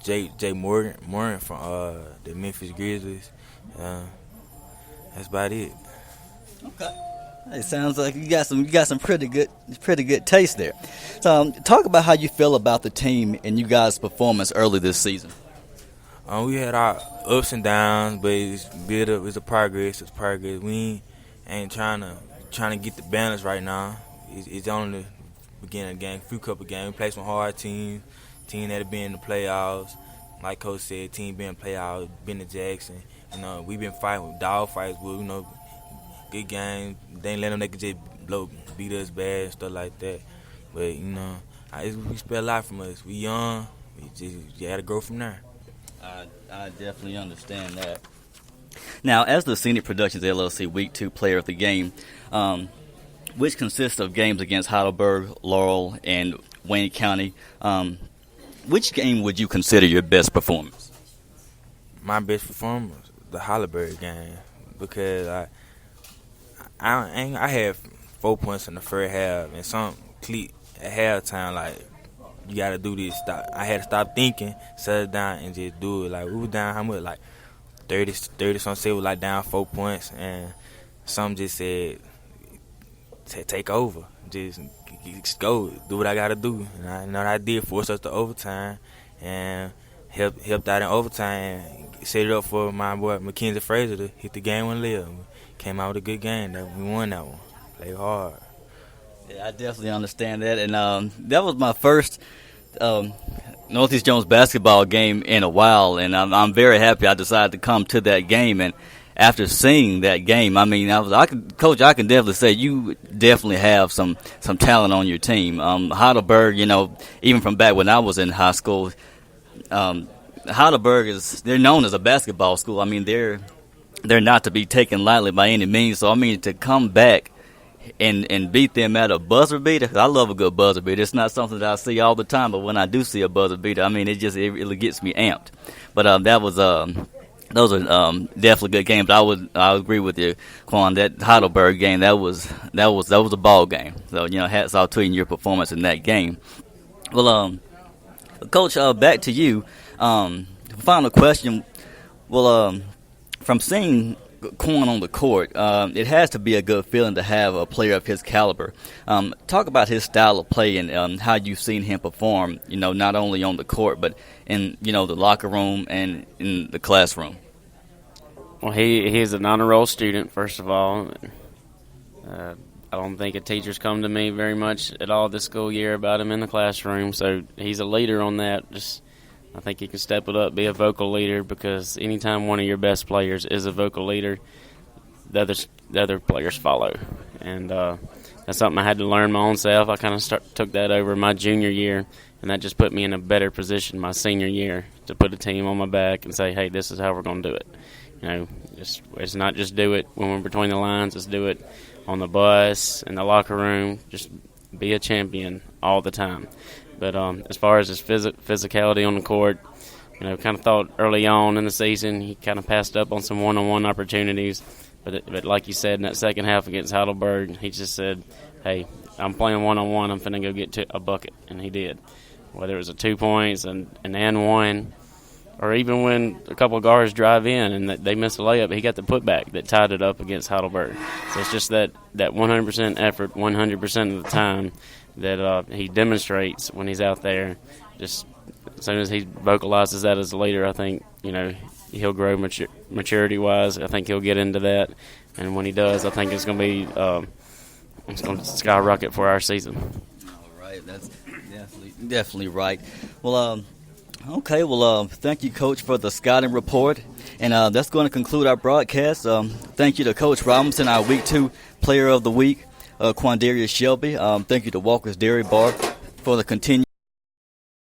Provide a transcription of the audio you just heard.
Jay Morgan from the Memphis Grizzlies. That's about it. Okay. It sounds like you got some pretty good taste there. So, talk about how you feel about the team and you guys' performance early this season. We had our ups and downs, but it's a progress. It's progress. We ain't trying to get the balance right now. It's only the beginning of the game, few couple games. We play some hard teams, team that have been in the playoffs. Like Coach said, team been in the playoffs, been to Jackson. We've been fighting with dog fights with good games. They ain't let them they could just beat us bad and stuff like that. But we expect a lot from us. We young. We just gotta grow from there. I definitely understand that. Now, as the Senior Productions LLC Week 2 Player of the Game, which consists of games against Heidelberg, Laurel, and Wayne County, which game would you consider your best performance? My best performance, the Heidelberg game, because I had 4 points in the first half, and some cleat at halftime, like, you got to do this. I had to stop thinking, set it down, and just do it. Like, we were down how much? Like, 30 some say we like down 4 points, and some just said, take over. Just go, do what I got to do. And I know what I did, force us to overtime, and helped out in overtime, and set it up for my boy Mackenzie Fraser to hit the game one layup. Came out with a good game. We won that one. Played hard. Yeah, I definitely understand that. And that was my first Northeast Jones basketball game in a while, and I'm very happy I decided to come to that game. And after seeing that game, I mean, Coach, I can definitely say you definitely have some talent on your team. Heidelberg, even from back when I was in high school, Heidelberg they're known as a basketball school. I mean, they're not to be taken lightly by any means. So, I mean, to come back and beat them at a buzzer beater, 'cause I love a good buzzer beater. It's not something that I see all the time, but when I do see a buzzer beater, I mean, it really gets me amped. But those are definitely good games. I agree with you, Quan. That Heidelberg game, that was a ball game. So, hats off to you and your performance in that game. Well, Coach, back to you. Final question. Well, from seeing Quan on the court, it has to be a good feeling to have a player of his caliber. Talk about his style of play and how you've seen him perform, not only on the court, but in, the locker room and in the classroom. Well, he is an honor roll student, first of all. I don't think a teacher's come to me very much at all this school year about him in the classroom, so he's a leader on that. I think he can step it up, be a vocal leader, because anytime one of your best players is a vocal leader, the other players follow. And that's something I had to learn my own self. I kind of took that over my junior year, and that just put me in a better position my senior year to put a team on my back and say, hey, this is how we're going to do it. It's not just do it when we're between the lines. It's do it on the bus, in the locker room. Just be a champion all the time. But as far as his physicality on the court, kind of thought early on in the season he kind of passed up on some one-on-one opportunities. But like you said, in that second half against Heidelberg, he just said, hey, I'm playing one-on-one. I'm finna go get to a bucket. And he did. Whether it was a 2 points and one, or even when a couple of guards drive in and they miss a layup, he got the putback that tied it up against Heidelberg. So it's just that 100% effort, 100% of the time that he demonstrates when he's out there. Just as soon as he vocalizes that as a leader, I think, he'll grow maturity-wise. I think he'll get into that. And when he does, I think it's going to skyrocket for our season. All right. That's definitely right. Well, okay. Well, thank you, Coach, for the scouting report. And that's going to conclude our broadcast. Thank you to Coach Robinson, our Week 2 Player of the Week, Quandarius Shelby. Thank you to Walker's Dairy Bar for the continued